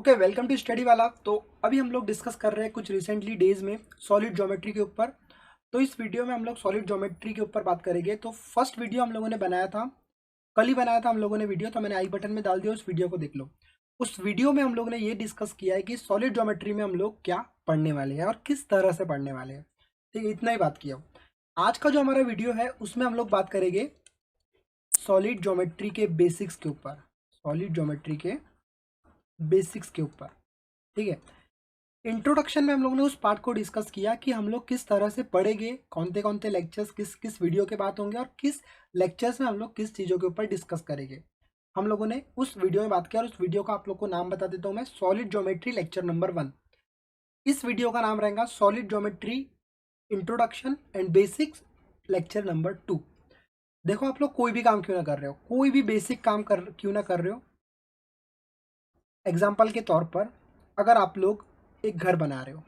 Okay, welcome to study वाला। तो अभी हम लोग डिस्कस कर रहे हैं कुछ रिसेंटली डेज में सॉलिड ज्योमेट्री के ऊपर। तो इस वीडियो में हम लोग सॉलिड ज्योमेट्री के ऊपर बात करेंगे। तो फर्स्ट वीडियो हम लोगों ने बनाया था, कल ही बनाया था हम लोगों ने वीडियो, तो मैंने आई बटन में डाल दिया, उस वीडियो को देख लो। उस वीडियो में हम लोगों ने ये डिस्कस किया है कि सॉलिड ज्योमेट्री में हम लोग क्या पढ़ने वाले हैं और किस तरह से पढ़ने वाले हैं। ठीक है, इतना ही बात किया। आज का जो हमारा वीडियो है उसमें हम लोग बात करेंगे सॉलिड ज्योमेट्री के बेसिक्स के ऊपर, सॉलिड ज्योमेट्री के बेसिक्स के ऊपर। ठीक है, इंट्रोडक्शन में हम लोगों ने उस पार्ट को डिस्कस किया कि हम लोग किस तरह से पढ़ेंगे, कौन से लेक्चर्स किस किस वीडियो के बाद होंगे और किस लेक्चर्स में हम लोग किस चीज़ों के ऊपर डिस्कस करेंगे। हम लोगों ने उस वीडियो में बात किया और उस वीडियो का आप लोग को नाम बता देता हूँ मैं, सॉलिड ज्योमेट्री लेक्चर नंबर 1। इस वीडियो का नाम रहेगा solid geometry introduction and basics lecture number 2। देखो, आप लोग कोई भी काम क्यों ना कर रहे हो, कोई भी बेसिक काम कर क्यों ना कर रहे हो, एग्जाम्पल के तौर पर अगर आप लोग एक घर बना रहे हो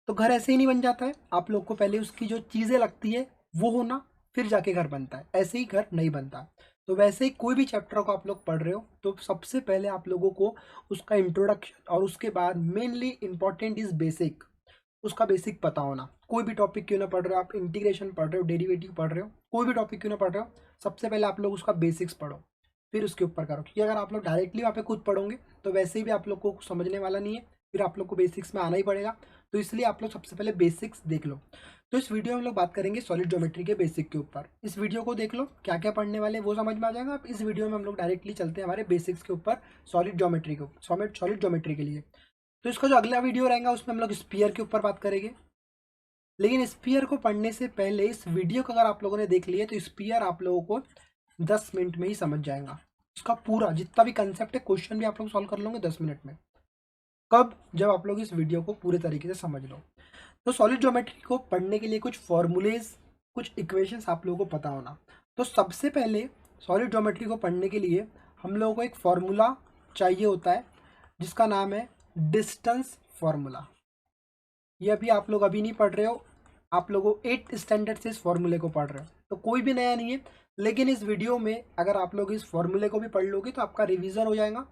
तो घर ऐसे ही नहीं बन जाता है। आप लोग को पहले उसकी जो चीज़ें लगती है वो होना, फिर जाके घर बनता है। ऐसे ही घर नहीं बनता। तो वैसे ही कोई भी चैप्टर को आप लोग पढ़ रहे हो तो सबसे पहले आप लोगों को उसका इंट्रोडक्शन और उसके बाद मेनली इंपॉर्टेंट इज बेसिक, उसका बेसिक पता होना। कोई भी टॉपिक क्यों ना पढ़ रहे हो, आप इंटीग्रेशन पढ़ रहे हो, डेरिवेटिव पढ़ रहे हो, कोई भी टॉपिक क्यों ना पढ़ रहे हो, सबसे पहले आप लोग उसका बेसिक्स पढ़ो, फिर उसके ऊपर करो। क्योंकि अगर आप लोग डायरेक्टली वहाँ पे खुद पढ़ोगे तो वैसे ही भी आप लोग को समझने वाला नहीं है, फिर आप लोग को बेसिक्स में आना ही पड़ेगा। तो इसलिए आप लोग सबसे पहले बेसिक्स देख लो। तो इस वीडियो में हम लोग बात करेंगे सॉलिड ज्योमेट्री के बेसिक के ऊपर। इस वीडियो को देख लो, क्या क्या पढ़ने वाले वो समझ में आ जाएगा। आप इस वीडियो में हम लोग डायरेक्टली चलते हैं हमारे बेसिक्स के ऊपर, सॉलिड ज्योमेट्री को, सॉलिड ज्योमेट्री के लिए। तो इसका जो अगला वीडियो रहेगा उसमें हम लोग स्पीयर के ऊपर बात करेंगे। लेकिन स्पीयर को पढ़ने से पहले इस वीडियो को अगर आप लोगों ने देख लिया तो स्पीयर आप लोगों को 10 मिनट में ही समझ जाएगा। उसका पूरा जितना भी कंसेप्ट है, क्वेश्चन भी आप लोग सॉल्व कर लोगे 10 मिनट में। कब? जब आप लोग इस वीडियो को पूरे तरीके से समझ लो। तो सॉलिड ज्योमेट्री को पढ़ने के लिए कुछ फॉर्मूलेज, कुछ इक्वेशंस आप लोगों को पता होना। तो सबसे पहले सॉलिड ज्योमेट्री को पढ़ने के लिए हम लोगों को एक फॉर्मूला चाहिए होता है जिसका नाम है डिस्टेंस फॉर्मूला। ये अभी आप लोग अभी नहीं पढ़ रहे हो, आप लोगों 8th स्टैंडर्ड से इस फॉर्मूले को पढ़ रहे हो, तो कोई भी नया नहीं है। लेकिन इस वीडियो में अगर आप लोग इस फॉर्मूले को भी पढ़ लोगे तो आपका रिवीजन हो जाएगा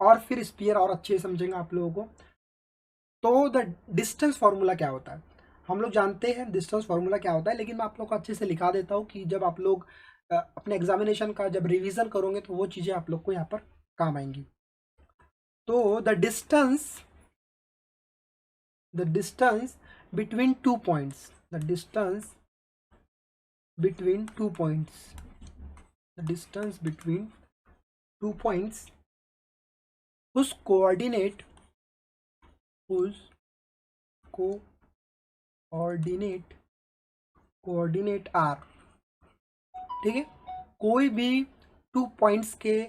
और फिर स्पीयर और अच्छे से समझेंगे आप लोगों को। तो द डिस्टेंस फार्मूला क्या होता है, हम लोग जानते हैं डिस्टेंस फार्मूला क्या होता है, लेकिन मैं आप लोग को अच्छे से लिखा देता हूँ कि जब आप लोग अपने एग्जामिनेशन का जब रिवीजन करोगे तो वो चीज़ें आप लोग को यहाँ पर काम आएंगी। तो the distance between 2 points, the distance between 2 points, the distance between 2 points whose coordinate are, ठीक है। कोई भी 2 पॉइंट्स के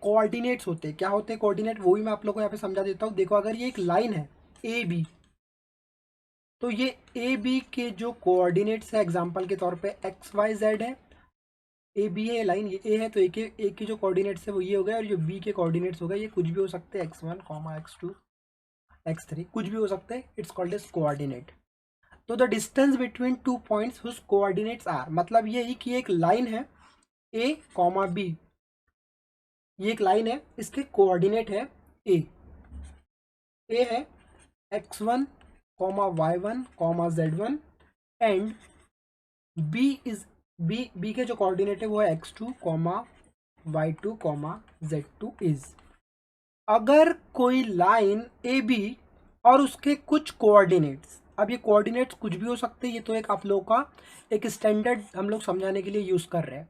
कोऑर्डिनेट्स होते हैं, क्या होते हैं कोऑर्डिनेट, वो भी मैं आप लोगों को यहाँ पे समझा देता हूँ। देखो, अगर ये एक लाइन है ए बी, तो ये ए बी के जो कोऑर्डिनेट्स है एग्जांपल के तौर पे एक्स वाई जेड है। ए बी है लाइन, ये ए है तो ए के जो कोऑर्डिनेट्स है वो ये हो गए, और जो बी के कोऑर्डिनेट्स हो गए ये कुछ भी हो सकते हैं, x1, x2, x3, कुछ भी हो सकते हैं। It's called as coordinate. तो the distance between 2 points whose coordinates are, मतलब ये ही कि एक लाइन है ए कॉमा बी, ये एक लाइन है, इसके कोऑर्डिनेट है ए है x1 comma y1 comma z1 and B के जो कोऑर्डिनेट है वो है x2 comma y2 comma z2 is. अगर कोई लाइन ए बी और उसके कुछ कोऑर्डिनेट्स, अब ये कोऑर्डिनेट्स कुछ भी हो सकते हैं, ये तो एक आप लोगों का एक स्टैंडर्ड हम लोग समझाने के लिए यूज कर रहे हैं।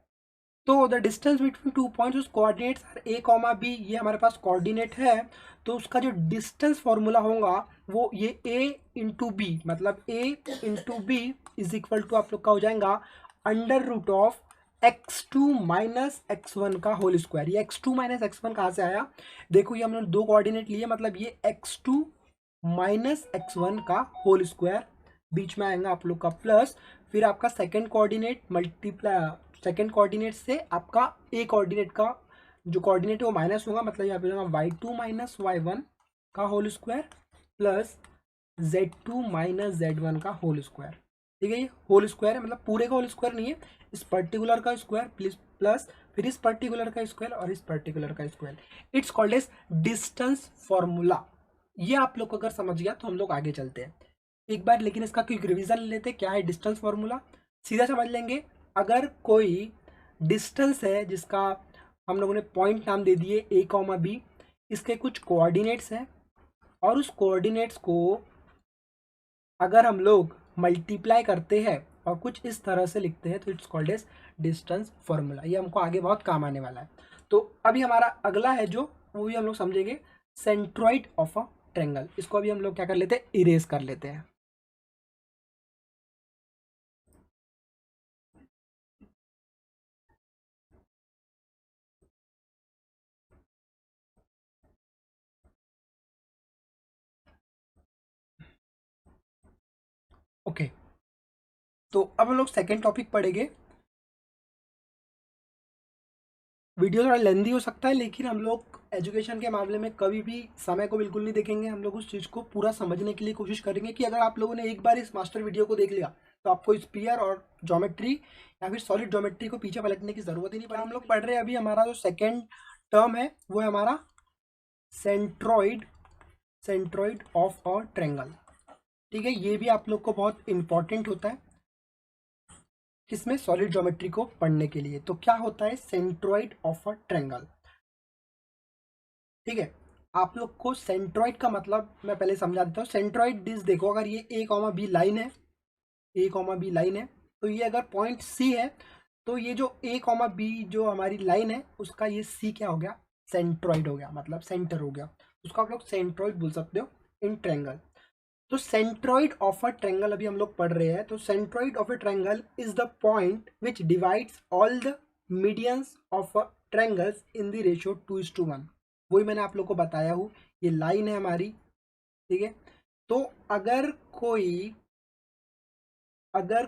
तो द डिस्टेंस बिटवीन 2 पॉइंट्स, उस कोऑर्डिनेट्स ए कॉमा बी, ये हमारे पास कोऑर्डिनेट है, तो उसका जो डिस्टेंस फॉर्मूला होगा वो ये ए इंटू बी, मतलब A into B is equal to आप लोग का हो जाएगा under root of x2 minus x1 का होल स्क्वायर। ये x2 माइनस x1 कहाँ से आया, देखो ये हमने दो कोऑर्डिनेट लिए, मतलब ये x2 माइनस x1 का होल स्क्वायर, बीच में आएगा आप लोग का प्लस, फिर आपका second coordinate multiply, second coordinate से आपका ए कोऑर्डिनेट का जो कोऑर्डिनेट है वो माइनस होगा, मतलब यहाँ पे होगा y2 माइनस y1 का whole square plus z2 minus z1 का होल स्क्वायर। ठीक है, ये होल स्क्वायर है, मतलब पूरे का होल स्क्वायर नहीं है, इस पर्टिकुलर का स्क्वायर प्लस फिर इस पर्टिकुलर का स्क्वायर और इस पर्टिकुलर का square. It's called as distance formula. ये आप लोग को अगर समझ गया तो हम लोग आगे चलते हैं एक बार, लेकिन इसका क्विक रिवीजन ले लेते हैं। क्या है डिस्टेंस फार्मूला, सीधा समझ लेंगे। अगर कोई डिस्टेंस है जिसका हम लोगों ने पॉइंट नाम दे दिए ए कॉमा बी, इसके कुछ कोऑर्डिनेट्स हैं और उस कोऑर्डिनेट्स को अगर हम लोग मल्टीप्लाई करते हैं और कुछ इस तरह से लिखते हैं तो it's called as distance formula. ये हमको आगे बहुत काम आने वाला है। तो अभी हमारा अगला है जो, वो भी हम लोग समझेंगे, सेंट्रॉइड ऑफ अ ट्रायंगल। इसको अभी हम लोग क्या कर लेते हैं, इरेज कर लेते हैं। ओके, तो अब हम लोग सेकेंड टॉपिक पढ़ेंगे। वीडियो थोड़ा लेंदी हो सकता है, लेकिन हम लोग एजुकेशन के मामले में कभी भी समय को बिल्कुल नहीं देखेंगे। हम लोग उस चीज़ को पूरा समझने के लिए कोशिश करेंगे कि अगर आप लोगों ने एक बार इस मास्टर वीडियो को देख लिया तो आपको स्पीयर और ज्योमेट्री या फिर सॉलिड ज्योमेट्री को पीछे पलटने की ज़रूरत ही नहीं पड़ेगी। हम लोग पढ़ रहे हैं अभी, हमारा जो सेकेंड टर्म है वो है हमारा centroid, centroid of a triangle. ठीक है, ये भी आप लोग को बहुत इंपॉर्टेंट होता है किसमें, सॉलिड ज्योमेट्री को पढ़ने के लिए। तो क्या होता है सेंट्रॉइड ऑफ अ ट्रायंगल। ठीक है, आप लोग को सेंट्रॉइड का मतलब मैं पहले समझा देता हूँ। सेंट्रॉइड डिस देखो, अगर ये ए कॉमा बी लाइन है, ए कॉमा बी लाइन है, तो ये अगर पॉइंट सी है तो ये जो ए कॉमा बी जो हमारी लाइन है उसका ये सी क्या हो गया, सेंट्रॉइड हो गया, मतलब सेंटर हो गया। उसको आप लोग सेंट्रॉइड बोल सकते हो इन ट्रायंगल। तो सेंट्रॉइड ऑफ अ ट्रायंगल अभी हम लोग पढ़ रहे हैं। तो centroid of a triangle is the point which divides all the medians of a triangles in the ratio 2:1। वही मैंने आप लोग को बताया हूँ, ये लाइन है हमारी। ठीक है, तो अगर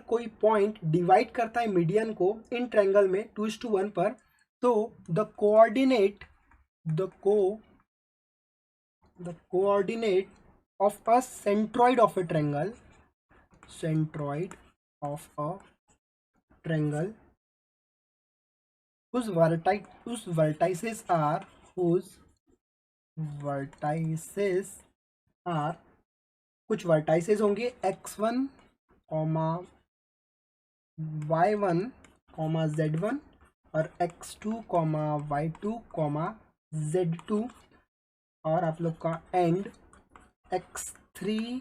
कोई पॉइंट डिवाइड करता है मीडियन को इन ट्रायंगल में 2:1 पर, तो the coordinate the coordinate of a centroid of a triangle, centroid of a triangle whose vertices are कुछ वर्टाइसेस होंगे x1 comma y1 comma z1 और x2 comma y2 comma z2 और आप लोग का and x3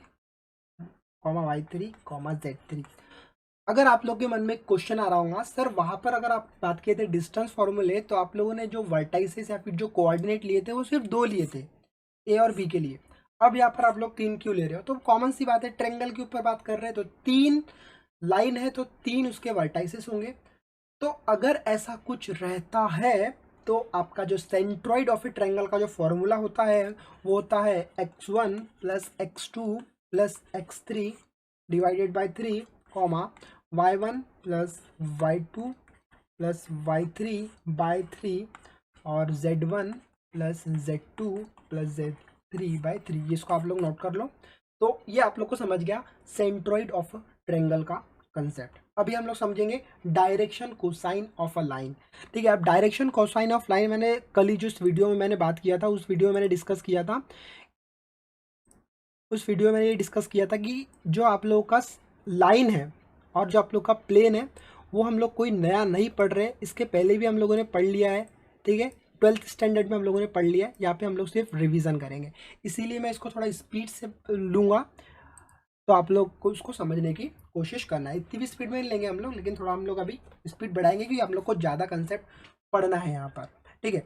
comma y3 comma z3। अगर आप लोग के मन में क्वेश्चन आ रहा होगा, सर वहां पर अगर आप बात किए थे डिस्टेंस फॉर्मूले, तो आप लोगों ने जो वर्टाइसेस या फिर जो कोऑर्डिनेट लिए थे वो सिर्फ दो लिए थे, ए और बी के लिए। अब यहाँ पर आप लोग तीन क्यों ले रहे हो? तो कॉमन सी बात है, ट्रायंगल के ऊपर बात कर रहे हैं तो तीन लाइन है तो तीन उसके वर्टाइसेस होंगे। तो अगर ऐसा कुछ रहता है तो आपका जो सेंट्रॉइड ऑफ ए ट्रायंगल का जो फॉर्मूला होता है वो होता है x1 plus x2 plus x3 divided by 3 comma y1 plus y2 plus y3 by 3 और z1 plus z2 plus z3/3। ये इसको आप लोग नोट कर लो। तो ये आप लोग को समझ गया सेंट्रॉइड ऑफ ट्रायंगल का कंसेप्ट। अभी हम लोग समझेंगे direction cosine of a line. ठीक है, अब डायरेक्शन कोसाइन ऑफ लाइन मैंने कल ही जो इस वीडियो में मैंने बात किया था, उस वीडियो में मैंने डिस्कस किया था, उस वीडियो में मैंने ये डिस्कस किया था कि जो आप लोगों का लाइन है और जो आप लोग का प्लेन है वो हम लोग कोई नया नहीं पढ़ रहे, इसके पहले भी हम लोगों ने पढ़ लिया है। ठीक है, 12th स्टैंडर्ड में हम लोगों ने पढ़ लिया है, यहाँ पे हम लोग सिर्फ रिवीजन करेंगे, इसीलिए मैं इसको थोड़ा स्पीड से लूँगा। तो आप लोग को उसको समझने की कोशिश करना है। इतनी भी स्पीड में नहीं लेंगे हम लोग, लेकिन थोड़ा हम लोग अभी स्पीड बढ़ाएंगे क्योंकि हम लोग को ज़्यादा कंसेप्ट पढ़ना है यहाँ पर। ठीक है,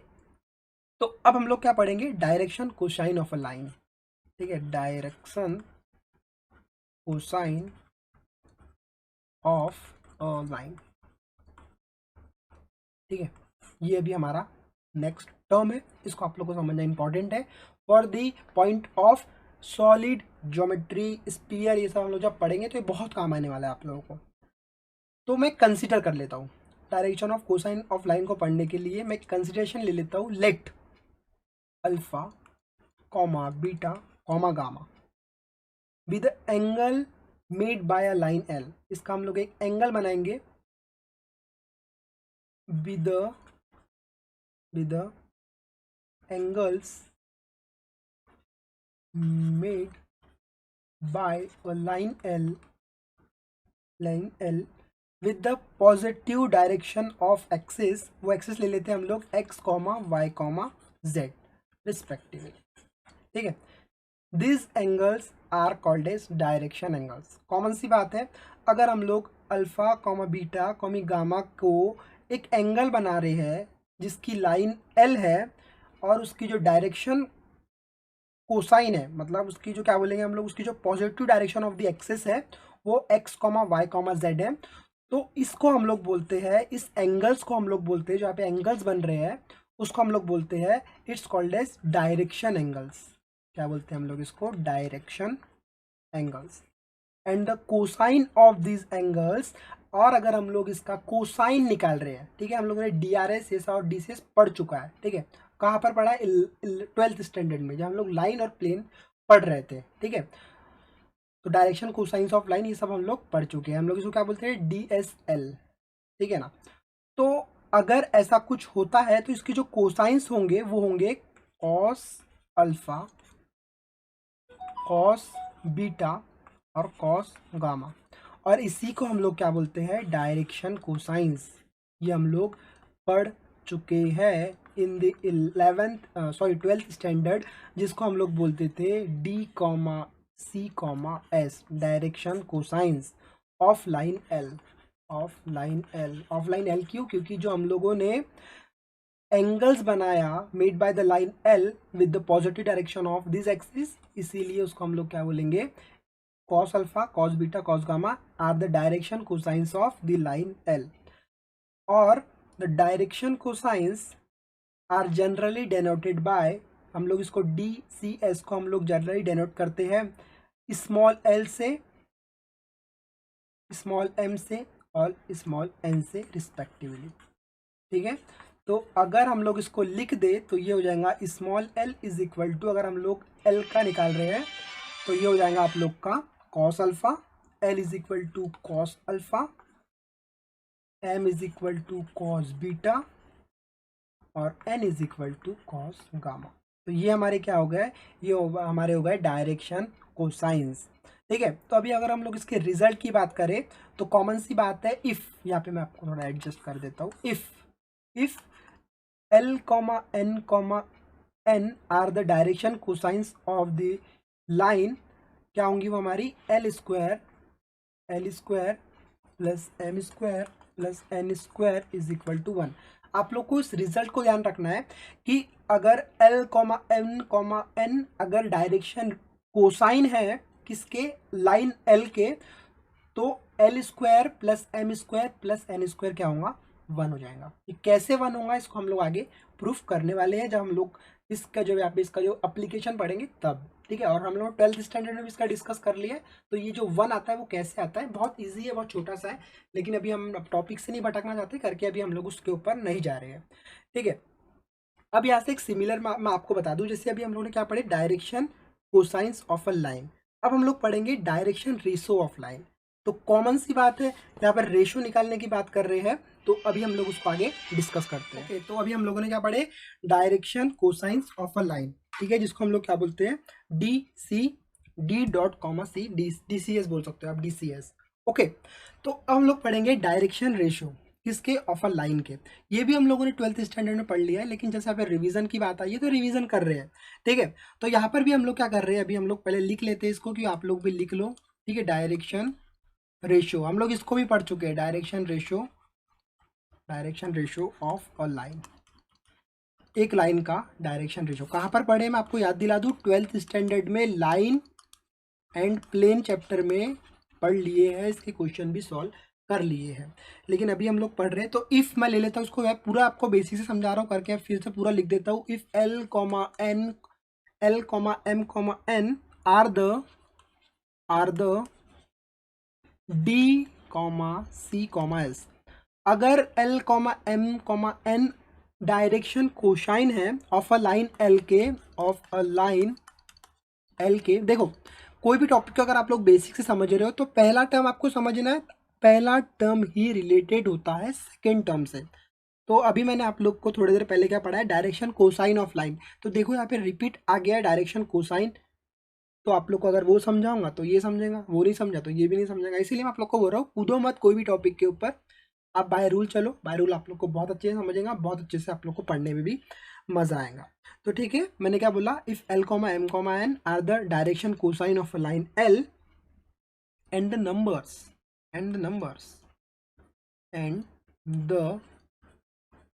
तो अब हम लोग क्या पढ़ेंगे, direction cosine of a line. ठीक है, direction cosine of a line. ठीक है, ये अभी हमारा नेक्स्ट टर्म है, इसको आप लोग को समझना इंपॉर्टेंट है for the point of solid geometry, sphere, ये सब हम लोग जब पढ़ेंगे तो ये बहुत काम आने वाला है आप लोगों को। तो मैं कंसिडर कर लेता हूँ direction of cosine of line को पढ़ने के लिए, मैं कंसिडरेशन ले लेता हूँ, let alpha comma beta comma gamma with the angle made by a line L. इसका हम लोग एक एंगल बनाएंगे with the angles made by a line L with the positive direction of axis, वो एक्सिस ले लेते हैं हम लोग X comma Y comma Z respectively, ठीक है। This angles are called as direction angles. Common सी बात है, अगर हम लोग alpha comma beta comma gamma को एक एंगल बना रहे हैं जिसकी लाइन एल है और उसकी जो डायरेक्शन कोसाइन है, मतलब उसकी जो क्या बोलेंगे हम लोग, उसकी जो positive direction of the axis है वो X comma Y comma Z है, तो इसको हम लोग बोलते हैं, इस एंगल्स को हम लोग बोलते हैं, जो यहाँ पे एंगल्स बन रहे हैं उसको हम लोग बोलते हैं, it's called as direction angles. क्या बोलते हैं हम लोग इसको? Direction angles. And the cosine of this angles, और अगर हम लोग इसका कोसाइन निकाल रहे हैं, ठीक है, हम लोगों ने DRS एस और DCS पढ़ चुका है, ठीक है, कहाँ पर पढ़ा है? 12th स्टैंडर्ड में, जब हम लोग लाइन और प्लेन पढ़ रहे थे, ठीक है। तो डायरेक्शन कोसाइंस ऑफ लाइन ये सब हम लोग पढ़ चुके हैं, हम लोग इसको क्या बोलते हैं? DSL, ठीक है ना। तो अगर ऐसा कुछ होता है तो इसके जो कोसाइंस होंगे वो होंगे कॉस अल्फा, कॉस बीटा और कॉस गामा, और इसी को हम लोग क्या बोलते हैं? Direction cosines. ये हम लोग पढ़ चुके हैं इन द 12th स्टैंडर्ड, जिसको हम लोग बोलते थे D, C, S, direction cosines of line L. Of line L क्यों? क्योंकि जो हम लोगों ने एंगल्स बनाया made by the line L with the positive direction of this axis, इसीलिए उसको हम लोग क्या बोलेंगे? cos alpha, cos beta, cos gamma are the direction cosines of the line L, और the direction cosines are generally denoted by, हम लोग इसको DCS को हम लोग जनरली डेनोट करते हैं स्मॉल एल से, स्मॉल m से और स्मॉल n से रिस्पेक्टिवली, ठीक है। तो अगर हम लोग इसको लिख दे तो ये हो जाएगा small l is equal to, अगर हम लोग l का निकाल रहे हैं तो ये हो जाएगा आप लोग का cos alpha, l is equal to cos alpha, m is equal to cos beta और n is equal to cos gamma. तो ये हमारे क्या हो गए? ये हमारे हो गए डायरेक्शन कोसाइंस, ठीक है। तो अभी अगर हम लोग इसके रिजल्ट की बात करें तो कॉमन सी बात है, इफ़, यहाँ पे मैं आपको थोड़ा एडजस्ट कर देता हूँ, if L, N are the direction cosines of the line, क्या होंगी वो हमारी? L square plus M square plus N square is equal to 1। आप लोग को इस रिजल्ट को ध्यान रखना है कि अगर L, N अगर डायरेक्शन कोसाइन है किसके? लाइन L के, तो L square plus M square plus N square क्या होगा? 1 हो जाएगा। ये कैसे 1 होगा इसको हम लोग आगे प्रूफ करने वाले हैं, जब हम लोग इसका जो यहाँ पे इसका जो एप्लीकेशन पढ़ेंगे तब, ठीक है। और हम लोग 12th स्टैंडर्ड में भी इसका डिस्कस कर लिया है, तो ये जो 1 आता है वो कैसे आता है, बहुत ईजी है, बहुत छोटा सा है, लेकिन अभी हम टॉपिक से नहीं भटकना चाहते करके, अभी हम लोग उसके ऊपर नहीं जा रहे हैं, ठीक है। अब यहाँ से एक सिमिलर मैं आपको बता दूं, जैसे अभी हम लोगों ने क्या पढ़े? Direction cosines of a line. अब हम लोग पढ़ेंगे डायरेक्शन रेशो ऑफ लाइन। तो कॉमन सी बात है, यहाँ पर रेशो निकालने की बात कर रहे हैं, तो अभी हम लोग उसको आगे डिस्कस करते हैं। तो अभी हम लोगों ने क्या पढ़े? Direction cosines of a line, ठीक है, जिसको हम लोग क्या बोलते हैं? D.C DCS बोल सकते हो आप, DCS, ओके। तो अब हम लोग पढ़ेंगे डायरेक्शन रेशो किसके? ऑफ अ लाइन के। ये भी हम लोगों ने 12th स्टैंडर्ड में पढ़ लिया है, लेकिन जैसे यहाँ पे रिवीजन की बात आई है तो रिवीजन कर रहे हैं, ठीक है। तो यहाँ पर भी हम लोग क्या कर रहे हैं? अभी हम लोग पहले लिख लेते हैं इसको, कि आप लोग भी लिख लो, ठीक है। डायरेक्शन रेशो हम लोग इसको भी पढ़ चुके हैं, direction ratio of a line, एक लाइन का डायरेक्शन रेशो कहाँ पर पढ़े? मैं आपको याद दिला दूँ, 12th स्टैंडर्ड में लाइन एंड प्लेन चैप्टर में पढ़ लिए हैं, इसके क्वेश्चन भी सॉल्व कर लिए हैं, लेकिन अभी हम लोग पढ़ रहे हैं। तो इफ़ मैं ले लेता हूँ उसको, मैं पूरा आपको बेसिक से समझा रहा हूँ करके, फिर से पूरा लिख देता हूँ। If L, M, N are the D, C, S, अगर L, M, N direction cosine है ऑफ अ लाइन L के, देखो कोई भी टॉपिक अगर आप लोग बेसिक से समझ रहे हो तो पहला टर्म आपको समझना है, पहला टर्म ही रिलेटेड होता है सेकेंड टर्म से। तो अभी मैंने आप लोग को थोड़ी देर पहले क्या पढ़ा है? Direction cosine of line. तो देखो यहाँ पे रिपीट आ गया है डायरेक्शन कोसाइन तो आप लोग को अगर वो समझाऊंगा तो ये समझेगा, वो नहीं समझा तो ये भी नहीं समझेगा। इसीलिए मैं आप लोग को बोल रहा हूँ कूदो मत कोई भी टॉपिक के ऊपर, आप बाय रूल चलो। बाय रूल आप लोग को बहुत अच्छे से समझेगा, बहुत अच्छे से आप लोग को पढ़ने में भी मजा आएगा। तो ठीक है, मैंने क्या बोला, if L comma M comma N are the direction cosine of a line L and the numbers and the numbers and the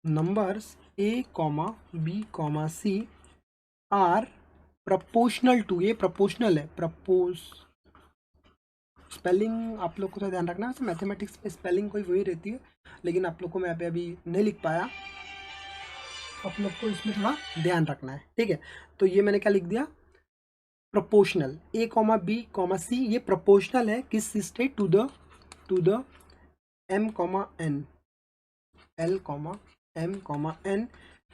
numbers a comma b comma c are proportional to, ये proportional है, spelling आप लोग को तो ध्यान रखना है, mathematics में स्पेलिंग कोई वही रहती है, लेकिन आप लोग को मैं यहाँ पे अभी नहीं लिख पाया, आप लोग को इसमें थोड़ा ध्यान रखना है, ठीक है। तो ये मैंने क्या लिख दिया, proportional A comma B comma C, ये प्रोपोर्शनल है किस से, to the M comma N, L comma M comma N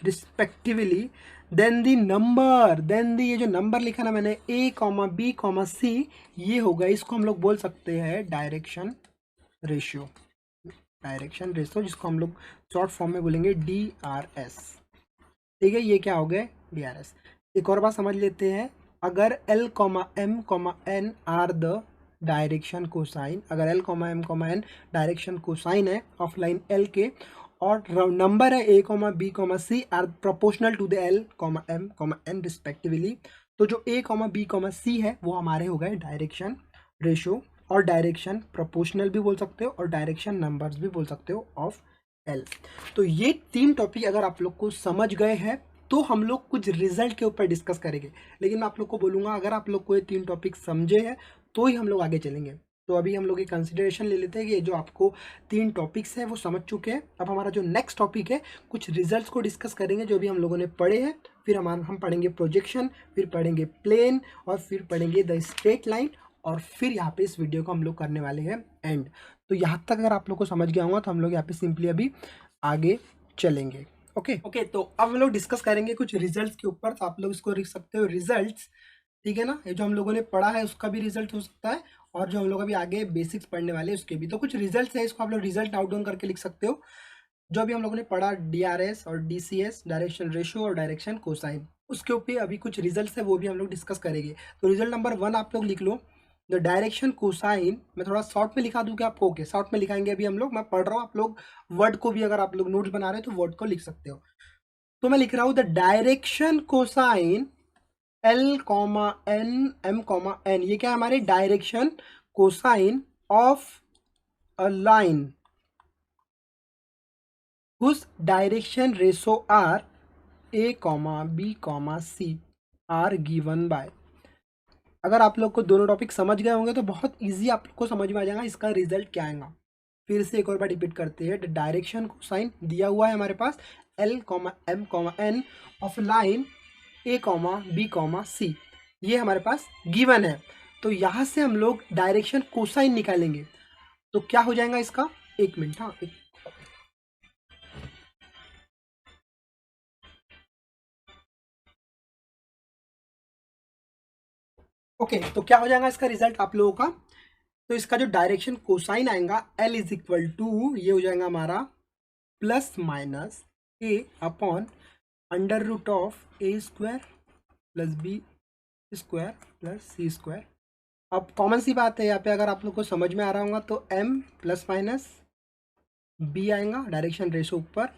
respectively, then the number, then the ये जो नंबर लिखा ना मैंने A comma B comma C, ये होगा, इसको हम लोग बोल सकते हैं डायरेक्शन रेशियो, डायरेक्शन रेशियो जिसको हम लोग शॉर्ट फॉर्म में बोलेंगे DRS, ठीक है। ये क्या हो गए DRS। एक और बात समझ लेते हैं, अगर L comma M comma N are the direction cosine, अगर L comma M comma N direction cosine है ऑफ लाइन L के, और नंबर है a comma b comma c are proportional to the L comma M comma N respectively, तो जो a comma b comma c है वो हमारे हो गए डायरेक्शन रेशियो, और डायरेक्शन प्रोपोर्शनल भी बोल सकते हो और डायरेक्शन नंबर्स भी बोल सकते हो ऑफ L। तो ये 3 टॉपिक अगर आप लोग को समझ गए हैं तो हम लोग कुछ रिजल्ट के ऊपर डिस्कस करेंगे, लेकिन मैं आप लोग को बोलूँगा अगर आप लोग को ये 3 टॉपिक समझे हैं तो ही हम लोग आगे चलेंगे। तो अभी हम लोग ये कंसिडरेशन ले लेते हैं कि ये जो आपको 3 टॉपिक्स हैं वो समझ चुके हैं। अब हमारा जो नेक्स्ट टॉपिक है, कुछ रिजल्ट्स को डिस्कस करेंगे जो भी हम लोगों ने पढ़े हैं, फिर हम पढ़ेंगे प्रोजेक्शन, फिर पढ़ेंगे प्लेन, और फिर पढ़ेंगे द स्ट्रेट लाइन, और फिर यहाँ पे इस वीडियो को हम लोग करने वाले हैं एंड। तो यहाँ तक अगर आप लोग को समझ गया होगा तो हम लोग यहाँ पे सिंपली अभी आगे चलेंगे। ओके, तो अब हम लोग डिस्कस करेंगे कुछ रिजल्ट्स के ऊपर। तो आप लोग इसको लिख सकते हो रिजल्ट्स, ठीक है ना। ये जो हम लोगों ने पढ़ा है उसका भी रिजल्ट हो सकता है, और जो हम लोग अभी आगे बेसिक्स पढ़ने वाले हैं उसके भी। तो कुछ रिजल्ट्स है, इसको आप लोग रिजल्ट आउट डाउन करके लिख सकते हो। जो अभी हम लोगों ने पढ़ा DRS और DCS, डायरेक्शन रेशियो और डायरेक्शन कोसाइन, उसके ऊपर अभी कुछ रिजल्ट्स है वो भी हम लोग डिस्कस करेंगे। तो रिजल्ट नंबर 1 आप लोग लिख लो, द डायरेक्शन कोसाइन, मैं थोड़ा शॉर्ट में लिखा दूँ क्या आपको? ओके, शॉर्ट में लिखाएंगे अभी हम लोग, मैं पढ़ रहा हूँ, आप लोग वर्ड को भी अगर आप लोग नोट्स बना रहे हो तो वर्ड को लिख सकते हो। तो मैं लिख रहा हूँ the direction cosine L comma N M comma N, ये क्या है हमारे direction cosine of a line whose direction ratio are a comma b comma c are given by। अगर आप लोग को दोनों टॉपिक समझ गए होंगे तो बहुत इजी आप लोग को समझ में आ जाएगा इसका रिजल्ट क्या आएगा। फिर से एक और बार रिपीट करते हैं, डायरेक्शन कोसाइन दिया हुआ है हमारे पास L comma M comma N of line a comma b comma c, ये हमारे पास गिवन है। तो यहाँ से हम लोग डायरेक्शन कोसाइन निकालेंगे, तो क्या हो जाएगा इसका, एक मिनट, हाँ ओके, तो क्या हो जाएगा इसका रिजल्ट आप लोगों का। तो इसका जो डायरेक्शन कोसाइन आएगा L इज इक्वल टू, ये हो जाएगा हमारा plus minus a upon under root of a square plus b square plus c square. अब कॉमन सी बात है यहाँ पे, अगर आप लोग को समझ में आ रहा होगा तो m प्लस माइनस b आएगा, डायरेक्शन रेशो ऊपर,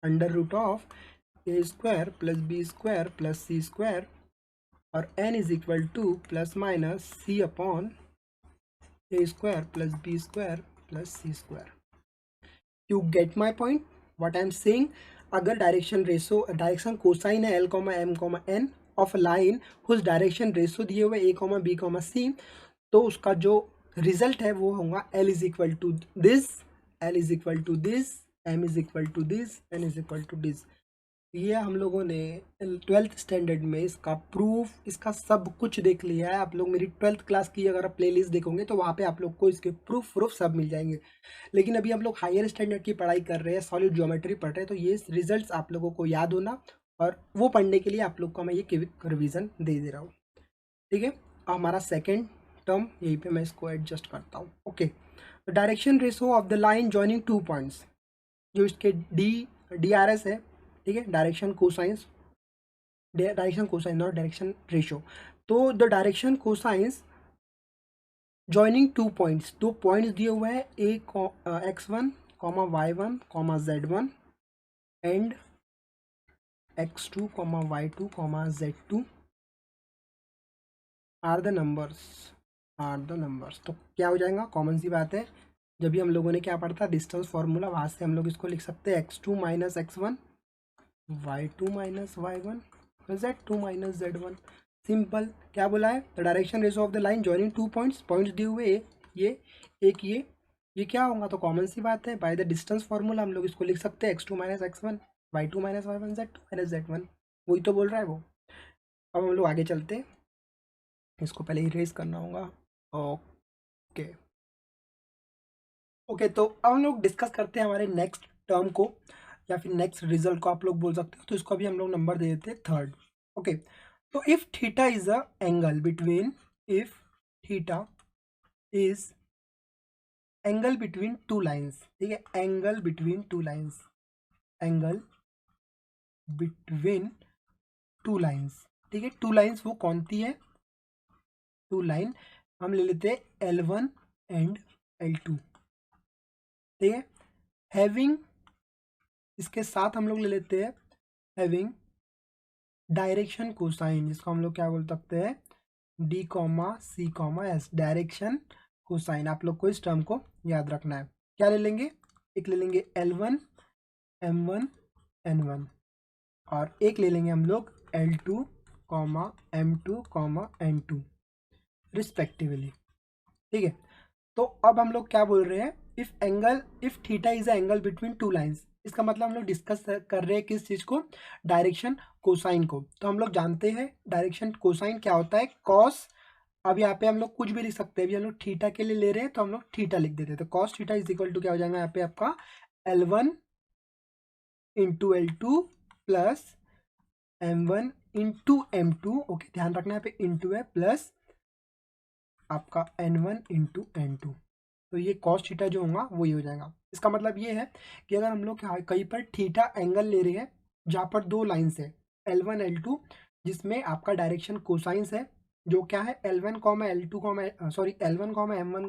under root of a square plus b square plus c square, और n is equal to plus minus c upon a square plus b square plus c square. You get my point what I am saying. अगर direction ratio, direction cosine है L comma M comma N of line whose direction ratio दिए हुए a comma B comma C, तो उसका जो result है वो होगा L is equal to this, L is equal to this, M is equal to this, N is equal to this. ये हम लोगों ने 12th स्टैंडर्ड में इसका प्रूफ, इसका सब कुछ देख लिया है। आप लोग मेरी 12th क्लास की अगर आप प्लेलिस्ट देखोगे तो वहाँ पे आप लोग को इसके प्रूफ सब मिल जाएंगे। लेकिन अभी हम लोग हायर स्टैंडर्ड की पढ़ाई कर रहे हैं, सॉलिड ज्योमेट्री पढ़ रहे हैं, तो ये रिजल्ट्स आप लोगों को याद होना, और वो पढ़ने के लिए आप लोग को मैं ये रिविज़न दे दे रहा हूँ, ठीक है। हमारा सेकेंड टर्म यहीं पर मैं इसको एडजस्ट करता हूँ। Okay, direction ratio of the line joining 2 points, जो इसके DRS है, ठीक है, direction cosines direction cosine not direction ratio. तो the direction cosines joining two points, दो पॉइंट्स दिए हुए हैं x1 y1 z1 and x2 y2 z2 are the numbers. तो क्या हो जाएगा, कॉमन सी बात है, जब भी हम लोगों ने क्या पढ़ा था डिस्टेंस फार्मूला, वहाँ से हम लोग इसको लिख सकते हैं x2 minus x1 y2 minus y1 z2 minus z1। Simple. क्या बोला है, the direction ratio of the line joining two points दिए हुए ये एक ये क्या होगा, तो कॉमन सी बात है, बाय द डिस्टेंस फार्मूला हम लोग इसको लिख सकते हैं x2 minus x1 y2 minus y1 z2 minus z1। वही तो बोल रहा है वो। अब हम लोग आगे चलते हैं, इसको पहले इरेज करना होगा। ओके ओके, तो अब हम लोग डिस्कस करते हैं हमारे नेक्स्ट टर्म को, या फिर नेक्स्ट रिजल्ट को आप लोग बोल सकते हो। तो इसको अभी हम लोग नंबर दे देते हैं थर्ड। ओके, तो if theta is a angle between, if theta is angle between two lines, ठीक है, angle between two lines, angle between two lines, ठीक है, टू लाइंस वो कौन सी है, टू लाइन हम ले लेते हैं L1 एंड L2, ठीक है। हैविंग, इसके साथ हम लोग ले लेते हैं हैविंग डायरेक्शन कोसाइन, जिसको हम लोग क्या बोल सकते हैं, D C S, direction cosine. आप लोग को इस टर्म को याद रखना है। क्या ले लेंगे, एक ले लेंगे L1 M1 N1 और एक ले लेंगे हम लोग L2 M2 N2 रिस्पेक्टिवली, ठीक है। तो अब हम लोग क्या बोल रहे हैं, if theta is a angle between two lines, इसका मतलब हम लोग डिस्कस कर रहे हैं किस चीज को, डायरेक्शन कोसाइन को। तो हम लोग जानते हैं डायरेक्शन कोसाइन क्या होता है, कॉस। अब यहाँ पे हम लोग कुछ भी लिख सकते हैं, अभी हम लोग थीटा के लिए ले रहे हैं तो हम लोग थीटा लिख देते हैं। तो cos theta is equal to क्या हो जाएगा यहाँ पे आपका L1 into L2 plus M1 into M2, okay ध्यान रखना यहाँ पे इंटू है, प्लस आपका N1 इंटू N2। तो ये कॉस थीटा जो होगा वो ये हो जाएगा। इसका मतलब ये है कि अगर हम लोग कहीं पर थीटा एंगल ले रहे हैं जहाँ पर दो लाइन्स है L1 L2, जिसमें आपका डायरेक्शन कोसाइंस है, जो क्या है L1 L2 sorry L1 M1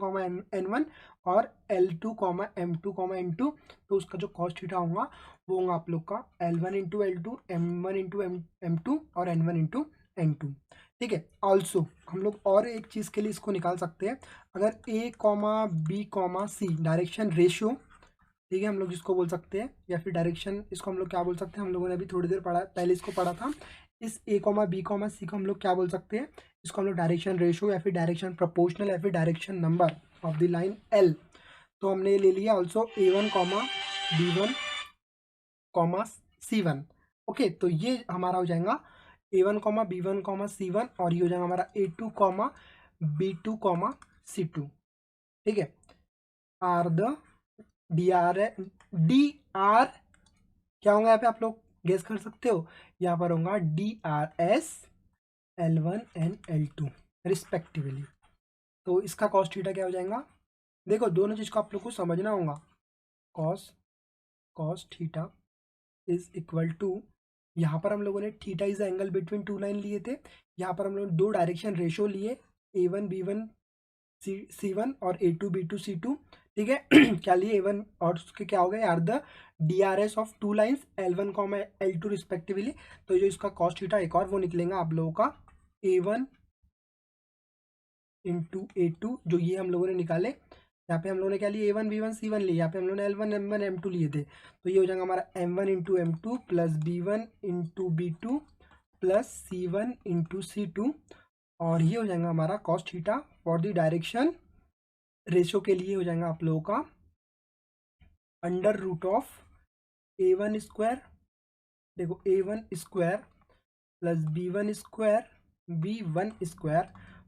N1 और L2 M2 N2। तो उसका जो कॉस थीटा होगा वो होगा आप लोग का L1 into L2 M1 into M2 और N1 इंटू N2, ठीक है। ऑल्सो हम लोग और एक चीज़ के लिए इसको निकाल सकते हैं, अगर A B C direction ratio, ठीक है, हम लोग जिसको बोल सकते हैं, या फिर डायरेक्शन, इसको हम लोग क्या बोल सकते हैं, हम लोगों ने अभी थोड़ी देर पहले इसको पढ़ा था। इस A B C को हम लोग क्या बोल सकते हैं, इसको हम लोग डायरेक्शन रेशियो या फिर डायरेक्शन प्रोपोर्शनल या फिर direction number of the line L। तो हमने ले लिया also A1 B1 C1। Okay, तो ये हमारा हो जाएगा A1 B1 C1 और ये हो जाएगा हमारा A2 B2 C2, ठीक है। आर द डी आर क्या होगा यहाँ पे, आप लोग गेस कर सकते हो, यहाँ पर होगा DRS L1 and L2 respectively. तो इसका कॉस थीटा क्या हो जाएगा, देखो दोनों चीज को आप लोग को समझना होगा। Cos theta is equal to, यहाँ पर हम लोगों ने theta is angle between two line लिए थे, यहाँ पर हम लोग दो डायरेक्शन रेशियो लिए A1 B1 C1 और A2 B2 C2, ठीक है। क्या लिए A1 और उसके क्या हो गए यार, the DRS of two lines L1 L2 respectively. तो जो इसका कॉस थीटा एक और वो निकलेगा आप लोगों का A1 इंटू A2, जो ये हम लोगों ने निकाले। यहाँ पे हम लोगों ने क्या लिए, A1 B1 C1 लिए, यहाँ पे हम लोगों ने L1 M1 M2 लिए थे। तो ये हो जाएगा हमारा M1 into M2 plus B1 into B2 plus C1 into C2, और ये हो जाएगा हमारा cos theta for the direction ratio के लिए हो जाएगा आप लोगों का under root of A1 square, देखो A1 square plus B1 square B1 square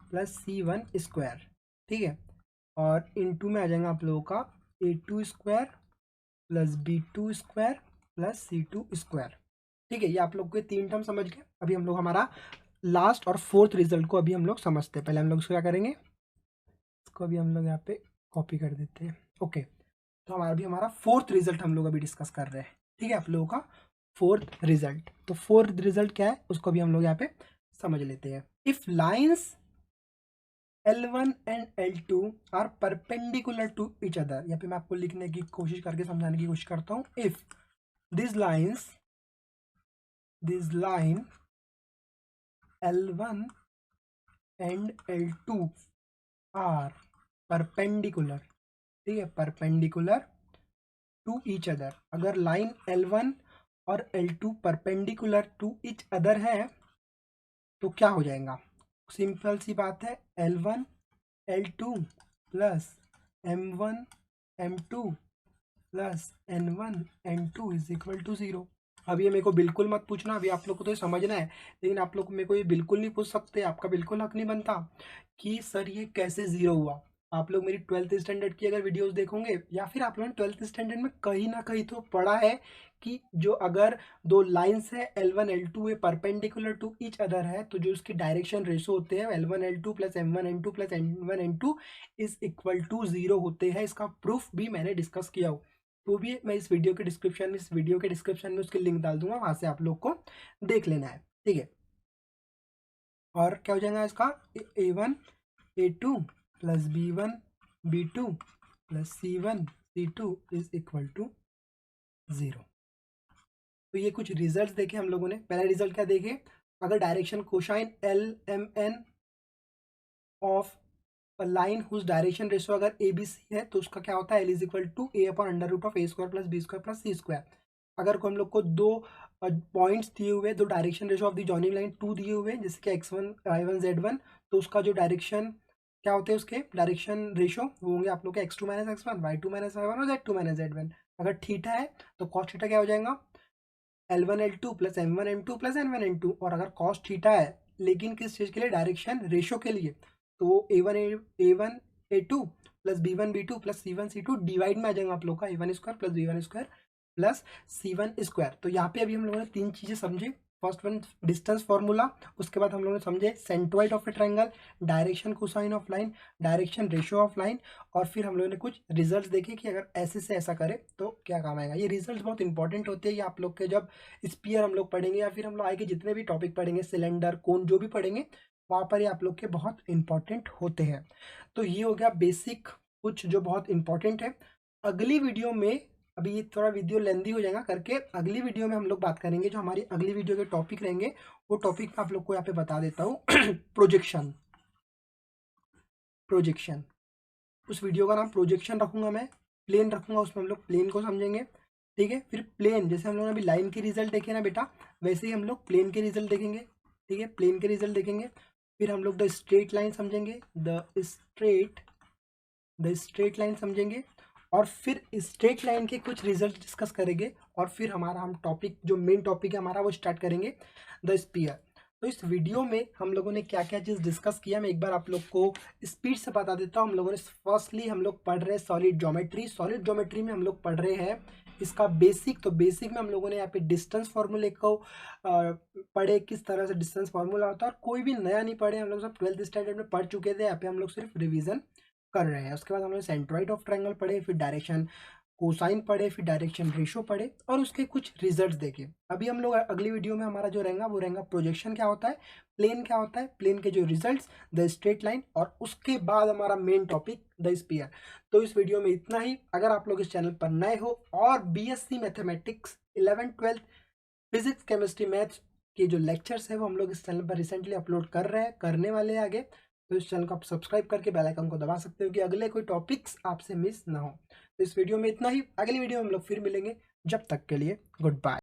plus C1 square, ठीक है। और इनटू में आ जाएगा आप लोगों का A2 square plus B2 square plus C2 square, ठीक है। ये आप लोग के तीन टर्म समझ गए। अभी हम लोग हमारा लास्ट और फोर्थ रिजल्ट को अभी हम लोग समझते हैं। पहले हम लोग इसको क्या करेंगे, इसको अभी हम लोग यहाँ पे कॉपी कर देते हैं। ओके, तो हमारा फोर्थ रिजल्ट हम लोग अभी डिस्कस कर रहे हैं, ठीक है आप लोगों का। Fourth result. तो फोर्थ रिजल्ट क्या है उसको भी हम लोग यहाँ पे समझ लेते हैं। If lines L1 and L2 are perpendicular to each other, यहाँ पे मैं आपको लिखने की कोशिश करके समझाने की कोशिश करता हूँ। If this line L1 and L2 are perpendicular, ठीक है, परपेंडिकुलर टू ईच अदर, अगर लाइन L1 और L2 perpendicular to each other है तो क्या हो जाएगा? सिंपल सी बात है, L1 L2 plus M1 M2 plus N1 N2 is equal to 0। अब ये मेरे को बिल्कुल मत पूछना, अभी आप लोग को तो ये समझना है, लेकिन आप लोग मेरे को ये बिल्कुल नहीं पूछ सकते, आपका बिल्कुल हक नहीं बनता कि सर ये कैसे 0 हुआ। आप लोग मेरी 12th स्टैंडर्ड की अगर वीडियोस देखोगे या फिर आप लोगों ने 12th स्टैंडर्ड में कहीं ना कहीं तो पढ़ा है कि जो अगर दो लाइंस है L1 L2 ये परपेंडिकुलर टू ईच अदर है तो जो उसकी डायरेक्शन रेशो होते हैं L1 L2 plus M1 N2 plus N1 N2 is equal to 0 होते हैं। इसका प्रूफ भी मैंने डिस्कस किया हो, तो भी मैं इस वीडियो के डिस्क्रिप्शन में उसकी लिंक डाल दूंगा, वहां से आप लोग को देख लेना है, ठीक है। और क्या हो जाएगा इसका, A1 A2 plus B1 B2 plus C1 C2 is equal to 0। तो ये कुछ रिजल्ट्स देखे हम लोगों ने। पहला रिजल्ट क्या देखे, अगर direction cosine LMN of line whose direction ratio अगर ABC है तो उसका क्या होता है, L is equal to A upon under root of A square plus B square plus C square. अगर को हम लोग को दो पॉइंट्स दिए हुए, दो direction ratio of the joining line 2 दिए हुए जैसे कि x1 y1 z1, तो उसका जो डायरेक्शन क्या होते हैं, उसके डायरेक्शन रेशो वो होंगे आप लोग के x2 minus x1 y2 minus y1 और z2 माइनस z1। अगर थीटा है तो cos थीटा क्या हो जाएगा, L1 L2 plus M1 M2 plus N1 N2। और अगर cos थीटा है लेकिन किस चीज़ के लिए, डायरेक्शन रेशो के लिए, तो वो A1 A2 plus B1 B2 plus C1 C2 divide में आ जाएगा आप लोग का A1 square plus B1 square plus C1 square. तो यहाँ पे अभी हम लोगों ने 3 चीज़ें समझे। फर्स्ट वन डिस्टेंस फॉर्मूला, उसके बाद हम लोगों ने समझे centroid of A triangle, direction cosine of line, direction ratio of line, और फिर हम लोगों ने कुछ रिजल्ट्स देखे कि अगर ऐसे से ऐसा करे तो क्या काम आएगा। ये रिजल्ट्स बहुत इंपॉर्टेंट होते हैं, ये आप लोग के जब स्पीयर हम लोग पढ़ेंगे या फिर हम लोग आगे जितने भी टॉपिक पढ़ेंगे, सिलेंडर कोन जो भी पढ़ेंगे वहाँ पर ये आप लोग के बहुत इंपॉर्टेंट होते हैं। तो ये हो गया बेसिक कुछ जो बहुत इंपॉर्टेंट है। अगली वीडियो में, अभी ये थोड़ा वीडियो लेंदी हो जाएगा करके, अगली वीडियो में हम लोग बात करेंगे, जो हमारी अगली वीडियो के टॉपिक रहेंगे वो टॉपिक मैं आप लोग को यहाँ पे बता देता हूँ प्रोजेक्शन। उस वीडियो का नाम प्रोजेक्शन रखूंगा मैं, प्लेन रखूंगा, उसमें हम लोग प्लेन को समझेंगे, ठीक है। फिर प्लेन, जैसे हम लोग ने अभी लाइन के रिजल्ट देखे ना बेटा, वैसे ही हम लोग प्लेन के रिजल्ट देखेंगे, ठीक है, प्लेन के रिजल्ट देखेंगे। फिर हम लोग द स्ट्रेट लाइन समझेंगे, द स्ट्रेट लाइन समझेंगे, और फिर स्ट्रेट लाइन के कुछ रिजल्ट डिस्कस करेंगे, और फिर हम टॉपिक जो मेन टॉपिक है हमारा वो स्टार्ट करेंगे, द स्पीयर। तो इस वीडियो में हम लोगों ने क्या क्या चीज़ डिस्कस किया मैं एक बार आप लोग को स्पीड से बता देता हूँ। हम लोगों ने फर्स्टली हम लोग पढ़ रहे हैं सॉलिड ज्योमेट्री में हम लोग पढ़ रहे हैं इसका बेसिक। तो बेसिक में हम लोगों ने यहाँ पे डिस्टेंस फार्मूले को पढ़े, किस तरह से डिस्टेंस फार्मूला होता है, और कोई भी नया नहीं पढ़े, हम लोग सब 12th स्टैंडर्ड में पढ़ चुके थे, यहाँ पे हम लोग सिर्फ रिविजन कर रहे हैं। उसके बाद हम लोग सेंट्रोइड ऑफ ट्रायंगल पढ़े, फिर डायरेक्शन कोसाइन पढ़े, फिर डायरेक्शन रेशो पढ़े, और उसके कुछ रिजल्ट्स देखे। अभी हम लोग अगली वीडियो में हमारा जो रहेगा वो रहेगा प्रोजेक्शन क्या होता है, प्लेन क्या होता है, प्लेन के जो रिजल्ट्स, द स्ट्रेट लाइन, और उसके बाद हमारा मेन टॉपिक द स्पीयर। तो इस वीडियो में इतना ही। अगर आप लोग इस चैनल पर नए हो और BSc mathematics 11th 12th physics chemistry maths के जो लेक्चर्स है वो हम लोग इस चैनल पर रिसेंटली अपलोड कर रहे हैं, करने वाले हैं आगे, तो इस चैनल को आप सब्सक्राइब करके बेल आइकन को दबा सकते हो कि अगले कोई टॉपिक्स आपसे मिस ना हो। तो इस वीडियो में इतना ही, अगली वीडियो में हम लोग फिर मिलेंगे, जब तक के लिए गुड बाय।